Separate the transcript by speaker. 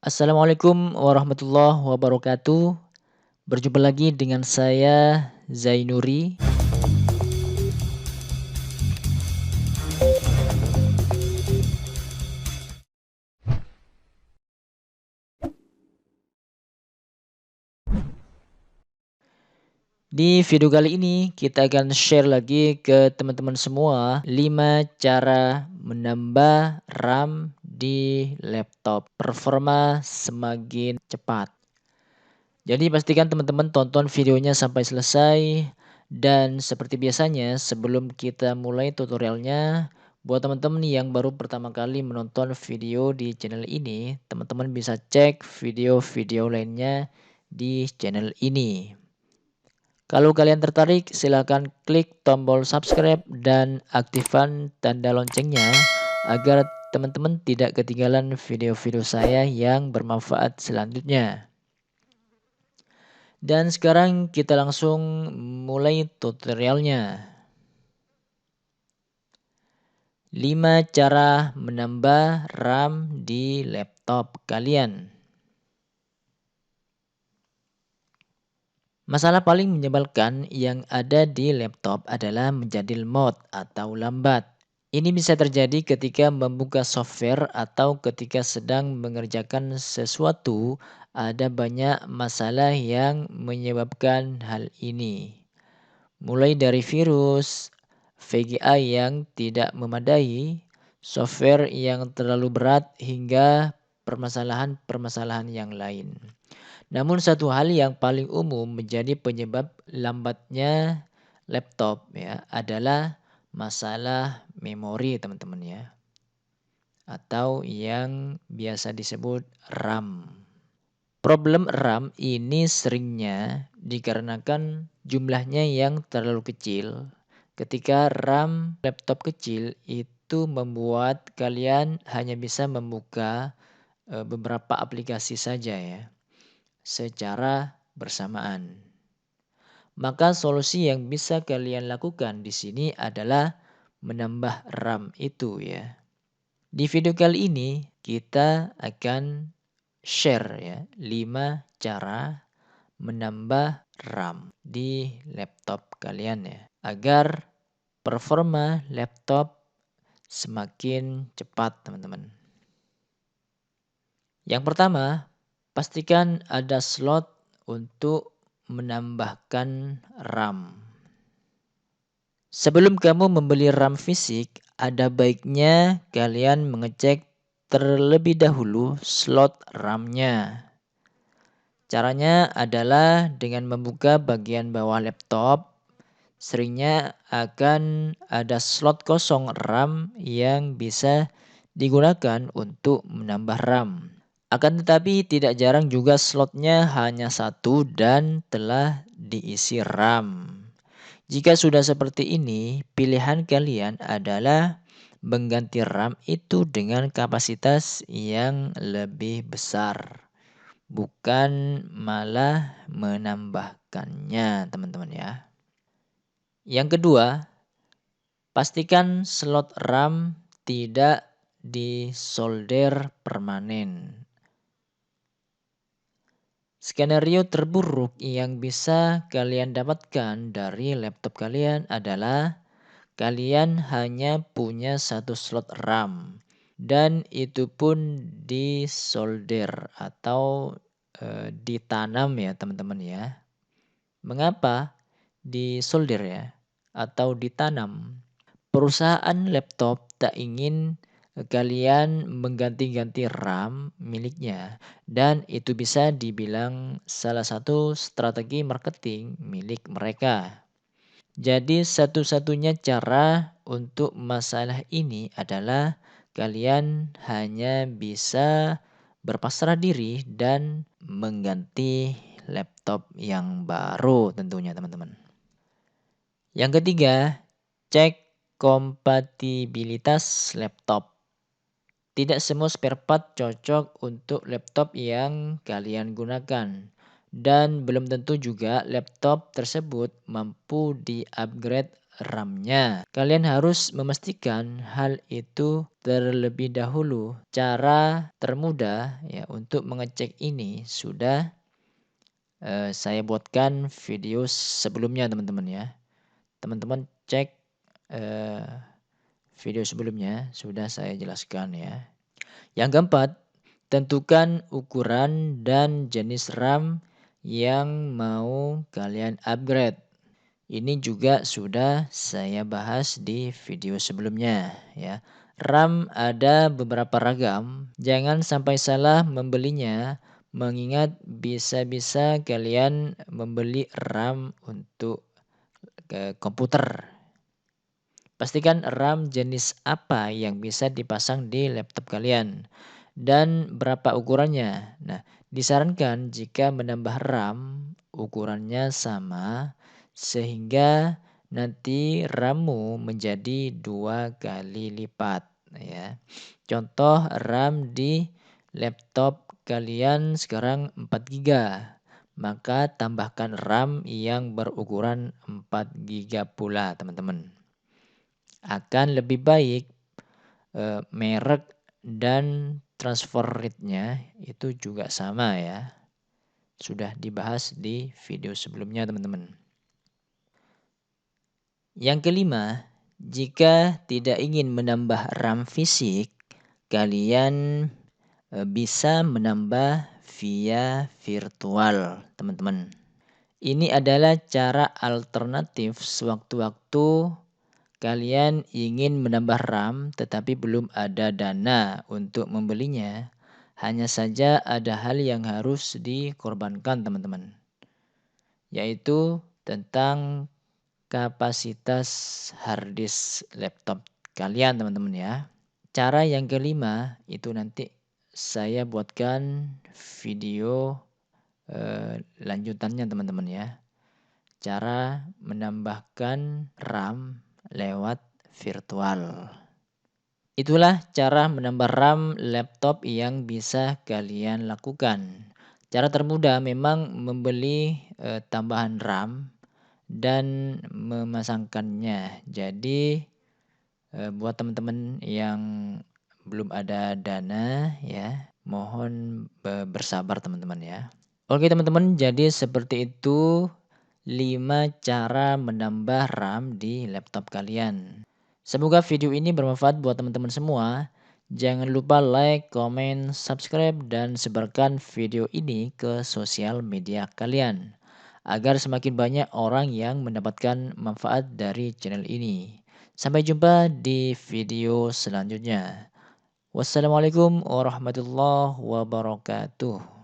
Speaker 1: Assalamualaikum warahmatullahi wabarakatuh. Berjumpa lagi dengan saya Zainuri. Di video kali ini kita akan share lagi ke teman-teman semua 5 cara menambah RAM di laptop performa semakin cepat. Jadi pastikan teman-teman tonton videonya sampai selesai dan seperti biasanya sebelum kita mulai tutorialnya, buat teman-teman yang baru pertama kali menonton video di channel ini, teman-teman bisa cek video-video lainnya di channel ini. Kalau kalian tertarik, silakan klik tombol subscribe dan aktifkan tanda loncengnya agar teman-teman tidak ketinggalan video-video saya yang bermanfaat selanjutnya. Dan sekarang kita langsung mulai tutorialnya. 5 cara menambah RAM di laptop kalian. Masalah paling menyebalkan yang ada di laptop adalah menjadi lemot atau lambat. Ini bisa terjadi ketika membuka software atau ketika sedang mengerjakan sesuatu. Ada banyak masalah yang menyebabkan hal ini. Mulai dari virus, VGA yang tidak memadai, software yang terlalu berat hingga permasalahan-permasalahan yang lain. Namun satu hal yang paling umum menjadi penyebab lambatnya laptop ya adalah masalah memori teman-teman ya, atau yang biasa disebut RAM. Problem RAM ini seringnya dikarenakan jumlahnya yang terlalu kecil. Ketika RAM laptop kecil itu membuat kalian hanya bisa membuka beberapa aplikasi saja ya secara bersamaan. Maka solusi yang bisa kalian lakukan di sini adalah menambah RAM itu ya. Di video kali ini kita akan share ya 5 cara menambah RAM di laptop kalian ya agar performa laptop semakin cepat teman-teman. Yang pertama, pastikan ada slot untuk menambahkan RAM. Sebelum kamu membeli RAM fisik, ada baiknya kalian mengecek terlebih dahulu slot RAM-nya. Caranya adalah dengan membuka bagian bawah laptop. Seringnya akan ada slot kosong RAM yang bisa digunakan untuk menambah RAM. Akan tetapi tidak jarang juga slotnya hanya satu dan telah diisi RAM. Jika sudah seperti ini, pilihan kalian adalah mengganti RAM itu dengan kapasitas yang lebih besar, bukan malah menambahkannya, teman-teman ya. Yang kedua, pastikan slot RAM tidak disolder permanen. Skenario terburuk yang bisa kalian dapatkan dari laptop kalian adalah kalian hanya punya satu slot RAM dan itu pun disolder atau ditanam ya teman-teman ya. Mengapa disolder ya atau ditanam? Perusahaan laptop tak ingin kalian mengganti-ganti RAM miliknya dan itu bisa dibilang salah satu strategi marketing milik mereka. Jadi satu-satunya cara untuk masalah ini adalah kalian hanya bisa berpasrah diri dan mengganti laptop yang baru tentunya teman-teman. Yang ketiga, cek kompatibilitas laptop. Tidak semua spare part cocok untuk laptop yang kalian gunakan. Dan belum tentu juga laptop tersebut mampu di-upgrade RAM-nya. Kalian harus memastikan hal itu terlebih dahulu. Cara termudah ya untuk mengecek ini sudah saya buatkan video sebelumnya teman-teman ya. Teman-teman cek eh, video sebelumnya sudah saya jelaskan ya. Yang keempat, tentukan ukuran dan jenis RAM yang mau kalian upgrade. Ini juga sudah saya bahas di video sebelumnya ya. RAM ada beberapa ragam, jangan sampai salah membelinya mengingat bisa-bisa kalian membeli RAM untuk ke komputer. Pastikan RAM jenis apa yang bisa dipasang di laptop kalian dan berapa ukurannya. Nah, disarankan jika menambah RAM ukurannya sama sehingga nanti RAM-mu menjadi 2 kali lipat ya. Contoh RAM di laptop kalian sekarang 4 GB, maka tambahkan RAM yang berukuran 4 GB pula teman-teman. Akan lebih baik merek dan transfer rate-nya itu juga sama ya. Sudah dibahas di video sebelumnya teman-teman. Yang kelima, jika tidak ingin menambah RAM fisik, kalian bisa menambah via virtual, teman-teman. Ini adalah cara alternatif sewaktu-waktu kalian ingin menambah RAM tetapi belum ada dana untuk membelinya. Hanya saja ada hal yang harus dikorbankan teman-teman. Yaitu tentang kapasitas harddisk laptop kalian teman-teman ya. Cara yang kelima itu nanti saya buatkan video lanjutannya teman-teman ya. Cara menambahkan RAM lewat virtual. Itulah cara menambah RAM laptop yang bisa kalian lakukan. Cara termudah memang membeli tambahan RAM dan memasangkannya. Jadi buat teman-teman yang belum ada dana ya, mohon bersabar teman-teman ya. Oke teman-teman, jadi seperti itu 5 cara menambah RAM di laptop kalian. Semoga video ini bermanfaat buat teman-teman semua. Jangan lupa like, comment, subscribe, dan sebarkan video ini ke sosial media kalian. Agar semakin banyak orang yang mendapatkan manfaat dari channel ini. Sampai jumpa di video selanjutnya. Wassalamualaikum warahmatullahi wabarakatuh.